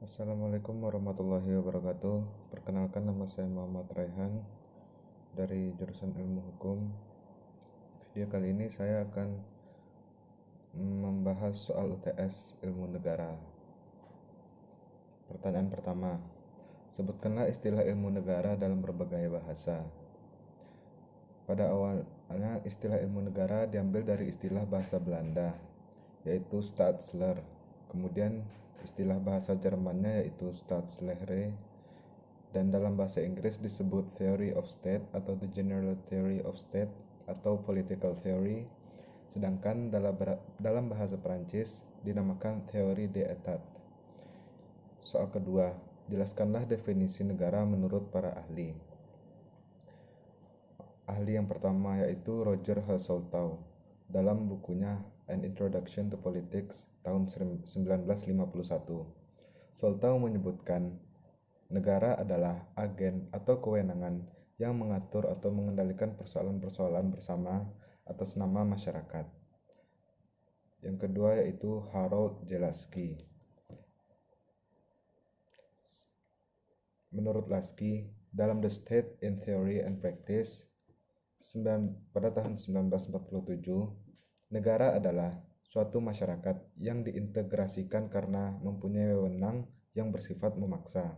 Assalamualaikum warahmatullahi wabarakatuh. Perkenalkan, nama saya Muhammad Raihan dari jurusan Ilmu Hukum. Video kali ini saya akan membahas soal UTS Ilmu Negara. Pertanyaan pertama, sebutkanlah istilah ilmu negara dalam berbagai bahasa. Pada awalnya istilah ilmu negara diambil dari istilah bahasa Belanda, yaitu Staatsleer. Kemudian istilah bahasa Jermannya yaitu Staatslehre, dan dalam bahasa Inggris disebut Theory of State atau The General Theory of State atau Political Theory, sedangkan dalam bahasa Perancis dinamakan Théorie d'État. Soal kedua, jelaskanlah definisi negara menurut para ahli. Ahli yang pertama yaitu Roger Hasseltau dalam bukunya An Introduction to Politics tahun 1951. Soltau menyebutkan negara adalah agen atau kewenangan yang mengatur atau mengendalikan persoalan-persoalan bersama atas nama masyarakat. Yang kedua yaitu Harold Jelaski. Menurut Lasky, dalam The State in Theory and Practice pada tahun 1947, negara adalah suatu masyarakat yang diintegrasikan karena mempunyai wewenang yang bersifat memaksa.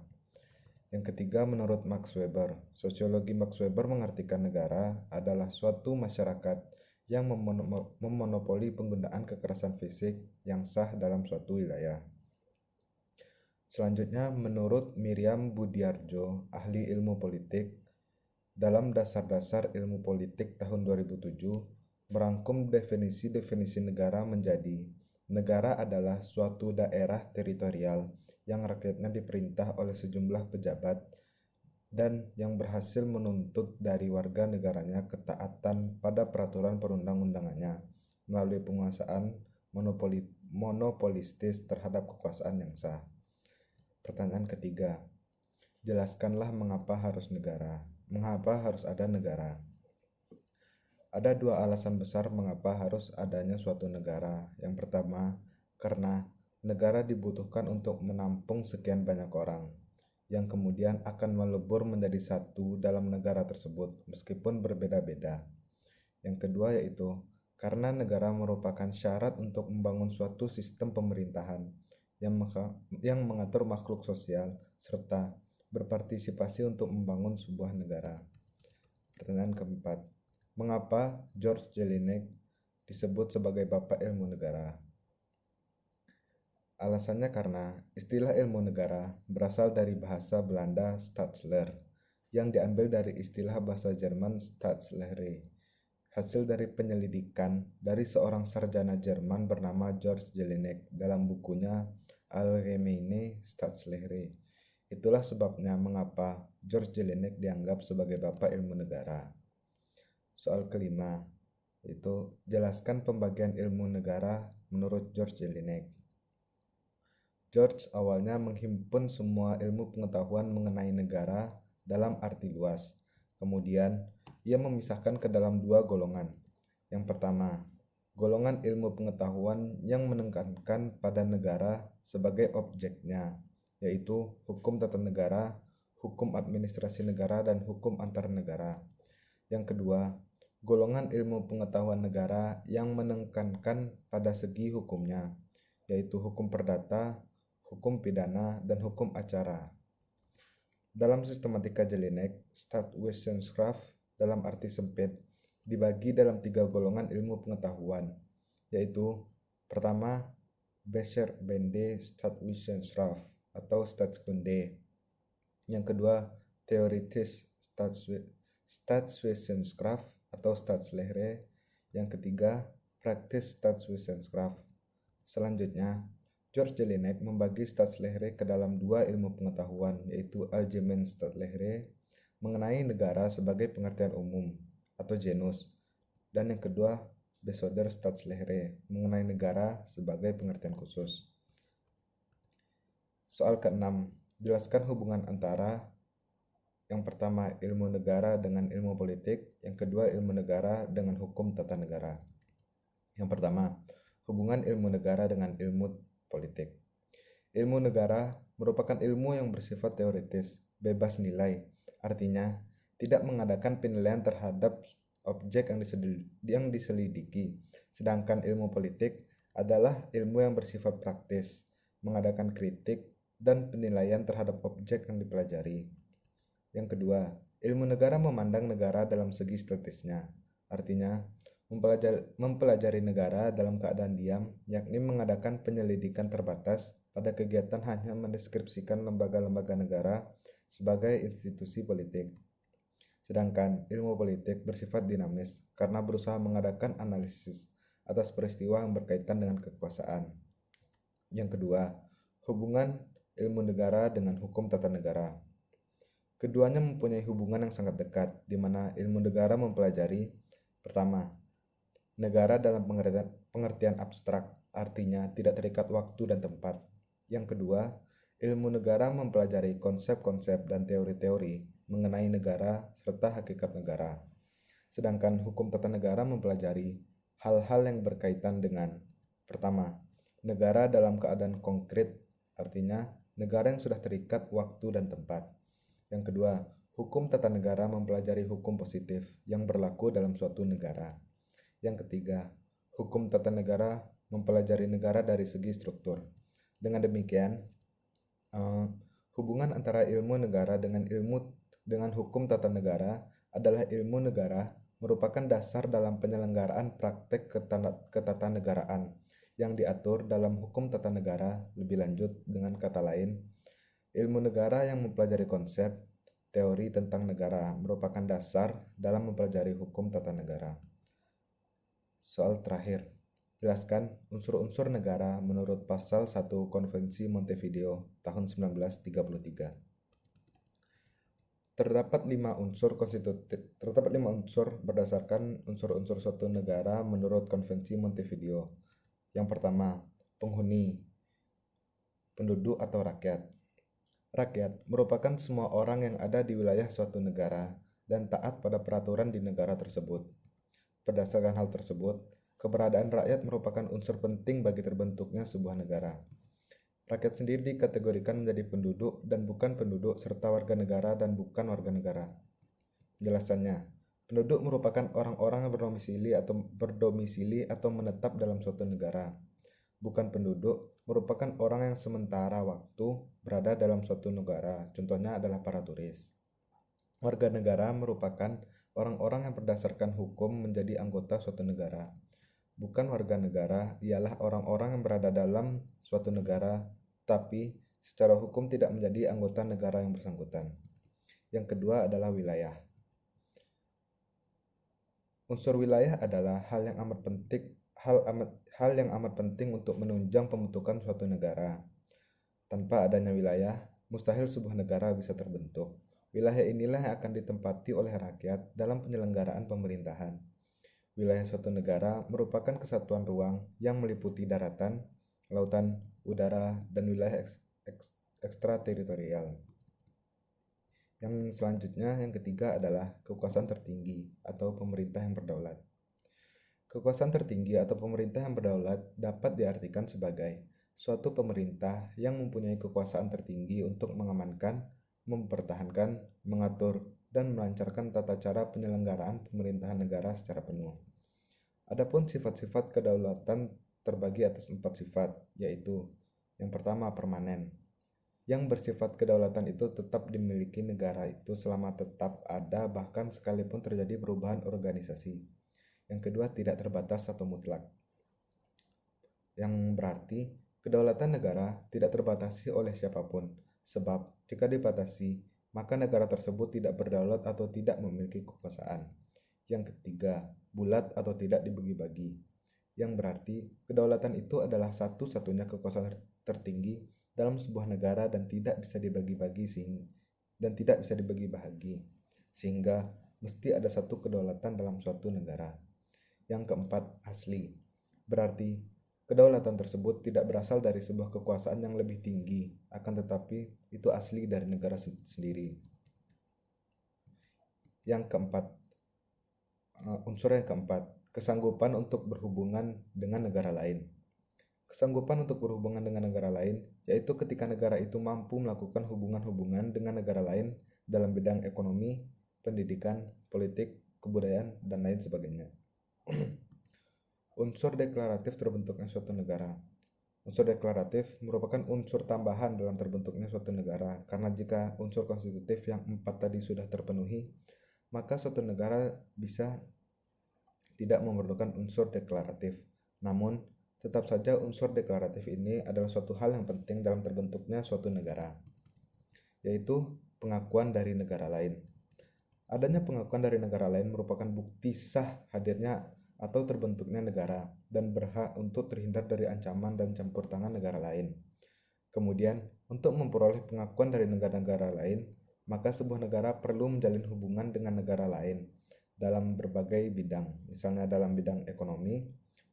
Yang ketiga, menurut Max Weber, sosiologi Max Weber mengartikan negara adalah suatu masyarakat yang memonopoli penggunaan kekerasan fisik yang sah dalam suatu wilayah. Selanjutnya, menurut Miriam Budiarjo, ahli ilmu politik, dalam Dasar-Dasar Ilmu Politik tahun 2007, merangkum definisi-definisi negara menjadi negara adalah suatu daerah teritorial yang rakyatnya diperintah oleh sejumlah pejabat dan yang berhasil menuntut dari warga negaranya ketaatan pada peraturan perundang-undangannya melalui penguasaan monopolistis terhadap kekuasaan yang sah. Pertanyaan ketiga, jelaskanlah mengapa harus ada negara. Ada dua alasan besar mengapa harus adanya suatu negara. Yang pertama, karena negara dibutuhkan untuk menampung sekian banyak orang, yang kemudian akan melebur menjadi satu dalam negara tersebut, meskipun berbeda-beda. Yang kedua yaitu, karena negara merupakan syarat untuk membangun suatu sistem pemerintahan yang mengatur makhluk sosial, serta berpartisipasi untuk membangun sebuah negara. Pertanyaan keempat, mengapa George Jelinek disebut sebagai Bapak Ilmu Negara? Alasannya karena istilah ilmu negara berasal dari bahasa Belanda Staatsleer, yang diambil dari istilah bahasa Jerman Staatslehre, hasil dari penyelidikan dari seorang sarjana Jerman bernama George Jelinek dalam bukunya Allgemeine Staatslehre. Itulah sebabnya mengapa George Jelinek dianggap sebagai Bapak Ilmu Negara. Soal kelima, yaitu jelaskan pembagian ilmu negara menurut George Jelinek. George awalnya menghimpun semua ilmu pengetahuan mengenai negara dalam arti luas. Kemudian, ia memisahkan ke dalam dua golongan. Yang pertama, golongan ilmu pengetahuan yang menekankan pada negara sebagai objeknya, yaitu hukum tata negara, hukum administrasi negara, dan hukum antar negara. Yang kedua, golongan ilmu pengetahuan negara yang menekankan pada segi hukumnya, yaitu hukum perdata, hukum pidana, dan hukum acara. Dalam sistematika Jelinek, Staatswissenschaft dalam arti sempit dibagi dalam tiga golongan ilmu pengetahuan, yaitu pertama, Bescherbende Staatswissenschaft atau Staatskunde. Yang kedua, Theoretische Staatswissenschaft atau Staatslehre. Yang ketiga, Praktische Staatswissenschaft. Selanjutnya, George Jelinek membagi Staatslehre ke dalam dua ilmu pengetahuan, yaitu Allgemeine Staatslehre mengenai negara sebagai pengertian umum atau genus, dan yang kedua Besonderer Staatslehre mengenai negara sebagai pengertian khusus. Soal keenam, jelaskan hubungan antara yang pertama ilmu negara dengan ilmu politik, yang kedua ilmu negara dengan hukum tata negara. Yang pertama, hubungan ilmu negara dengan ilmu politik. Ilmu negara merupakan ilmu yang bersifat teoritis, bebas nilai, artinya tidak mengadakan penilaian terhadap objek yang diselidiki. Sedangkan ilmu politik adalah ilmu yang bersifat praktis, mengadakan kritik dan penilaian terhadap objek yang dipelajari. Yang kedua, ilmu negara memandang negara dalam segi statisnya, artinya mempelajari negara dalam keadaan diam, yakni mengadakan penyelidikan terbatas pada kegiatan hanya mendeskripsikan lembaga-lembaga negara sebagai institusi politik. Sedangkan ilmu politik bersifat dinamis karena berusaha mengadakan analisis atas peristiwa yang berkaitan dengan kekuasaan. Yang kedua, hubungan ilmu negara dengan hukum tata negara. Keduanya mempunyai hubungan yang sangat dekat, di mana ilmu negara mempelajari, pertama, negara dalam pengertian abstrak, artinya tidak terikat waktu dan tempat. Yang kedua, ilmu negara mempelajari konsep-konsep dan teori-teori mengenai negara serta hakikat negara. Sedangkan hukum tata negara mempelajari hal-hal yang berkaitan dengan, pertama, negara dalam keadaan konkret, artinya negara yang sudah terikat waktu dan tempat. Yang kedua, hukum tata negara mempelajari hukum positif yang berlaku dalam suatu negara. Yang ketiga, hukum tata negara mempelajari negara dari segi struktur. Dengan demikian, hubungan antara ilmu negara dengan hukum tata negara adalah ilmu negara merupakan dasar dalam penyelenggaraan praktek ketatanegaraan yang diatur dalam hukum tata negara. Lebih lanjut, dengan kata lain, ilmu negara yang mempelajari konsep, teori tentang negara merupakan dasar dalam mempelajari hukum tata negara. Soal terakhir, jelaskan unsur-unsur negara menurut pasal 1 Konvensi Montevideo tahun 1933. Terdapat 5 unsur berdasarkan unsur-unsur suatu negara menurut Konvensi Montevideo. Yang pertama, penghuni, penduduk atau rakyat. Rakyat merupakan semua orang yang ada di wilayah suatu negara dan taat pada peraturan di negara tersebut. Berdasarkan hal tersebut, keberadaan rakyat merupakan unsur penting bagi terbentuknya sebuah negara. Rakyat sendiri dikategorikan menjadi penduduk dan bukan penduduk serta warga negara dan bukan warga negara. Penjelasannya, penduduk merupakan orang-orang yang berdomisili atau menetap dalam suatu negara. Bukan penduduk merupakan orang yang sementara waktu berada dalam suatu negara, contohnya adalah para turis. Warga negara merupakan orang-orang yang berdasarkan hukum menjadi anggota suatu negara. Bukan warga negara ialah orang-orang yang berada dalam suatu negara, tapi secara hukum tidak menjadi anggota negara yang bersangkutan. Yang kedua adalah wilayah. Unsur wilayah adalah hal yang amat penting untuk menunjang pembentukan suatu negara. Tanpa adanya wilayah, mustahil sebuah negara bisa terbentuk. Wilayah inilah yang akan ditempati oleh rakyat dalam penyelenggaraan pemerintahan. Wilayah suatu negara merupakan kesatuan ruang yang meliputi daratan, lautan, udara, dan wilayah ekstrateritorial. Yang selanjutnya, yang ketiga adalah kekuasaan tertinggi atau pemerintah yang berdaulat. Kekuasaan tertinggi atau pemerintah yang berdaulat dapat diartikan sebagai suatu pemerintah yang mempunyai kekuasaan tertinggi untuk mengamankan, mempertahankan, mengatur, dan melancarkan tata cara penyelenggaraan pemerintahan negara secara penuh. Adapun sifat-sifat kedaulatan terbagi atas 4 sifat, yaitu yang pertama, permanen. Yang bersifat kedaulatan itu tetap dimiliki negara itu selama tetap ada, bahkan sekalipun terjadi perubahan organisasi. Yang kedua, tidak terbatas atau mutlak. Yang berarti kedaulatan negara tidak terbatasi oleh siapapun, sebab jika dibatasi, maka negara tersebut tidak berdaulat atau tidak memiliki kekuasaan. Yang ketiga, bulat atau tidak dibagi-bagi. Yang berarti kedaulatan itu adalah satu-satunya kekuasaan tertinggi dalam sebuah negara dan tidak bisa dibagi-bagi sehingga mesti ada satu kedaulatan dalam suatu negara. Yang keempat, asli. Berarti kedaulatan tersebut tidak berasal dari sebuah kekuasaan yang lebih tinggi, akan tetapi itu asli dari negara sendiri. Unsur yang keempat, kesanggupan untuk berhubungan dengan negara lain. Kesanggupan untuk berhubungan dengan negara lain, yaitu ketika negara itu mampu melakukan hubungan-hubungan dengan negara lain dalam bidang ekonomi, pendidikan, politik, kebudayaan, dan lain sebagainya. Unsur deklaratif terbentuknya suatu negara. Unsur deklaratif merupakan unsur tambahan dalam terbentuknya suatu negara, karena jika unsur konstitutif yang 4 tadi sudah terpenuhi, maka suatu negara bisa tidak memerlukan unsur deklaratif. Namun, tetap saja unsur deklaratif ini adalah suatu hal yang penting dalam terbentuknya suatu negara, yaitu pengakuan dari negara lain. Adanya pengakuan dari negara lain merupakan bukti sah hadirnya atau terbentuknya negara dan berhak untuk terhindar dari ancaman dan campur tangan negara lain. Kemudian, untuk memperoleh pengakuan dari negara-negara lain, maka sebuah negara perlu menjalin hubungan dengan negara lain dalam berbagai bidang, misalnya dalam bidang ekonomi,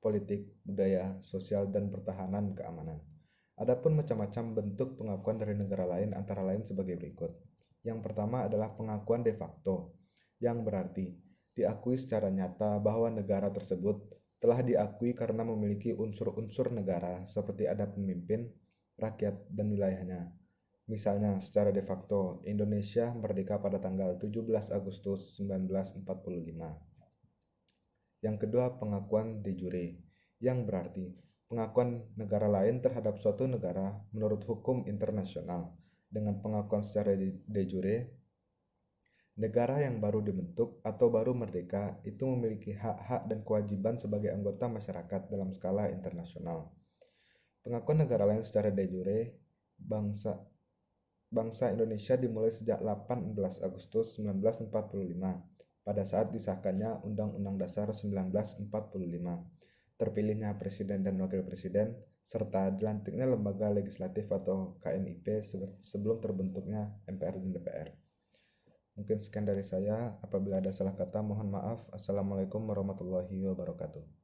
politik, budaya, sosial, dan pertahanan keamanan. Adapun macam-macam bentuk pengakuan dari negara lain antara lain sebagai berikut. Yang pertama adalah pengakuan de facto, yang berarti diakui secara nyata bahwa negara tersebut telah diakui karena memiliki unsur-unsur negara seperti ada pemimpin, rakyat, dan wilayahnya. Misalnya, secara de facto, Indonesia merdeka pada tanggal 17 Agustus 1945. Yang kedua, pengakuan de jure, yang berarti pengakuan negara lain terhadap suatu negara menurut hukum internasional. Dengan pengakuan secara de jure, negara yang baru dibentuk atau baru merdeka itu memiliki hak-hak dan kewajiban sebagai anggota masyarakat dalam skala internasional. Pengakuan negara lain secara de jure, Bangsa Indonesia dimulai sejak 18 Agustus 1945 pada saat disahkannya Undang-Undang Dasar 1945, terpilihnya Presiden dan Wakil Presiden, serta dilantiknya lembaga legislatif atau KMIP sebelum terbentuknya MPR dan DPR. Mungkin sekian dari saya. Apabila ada salah kata, mohon maaf. Assalamualaikum warahmatullahi wabarakatuh.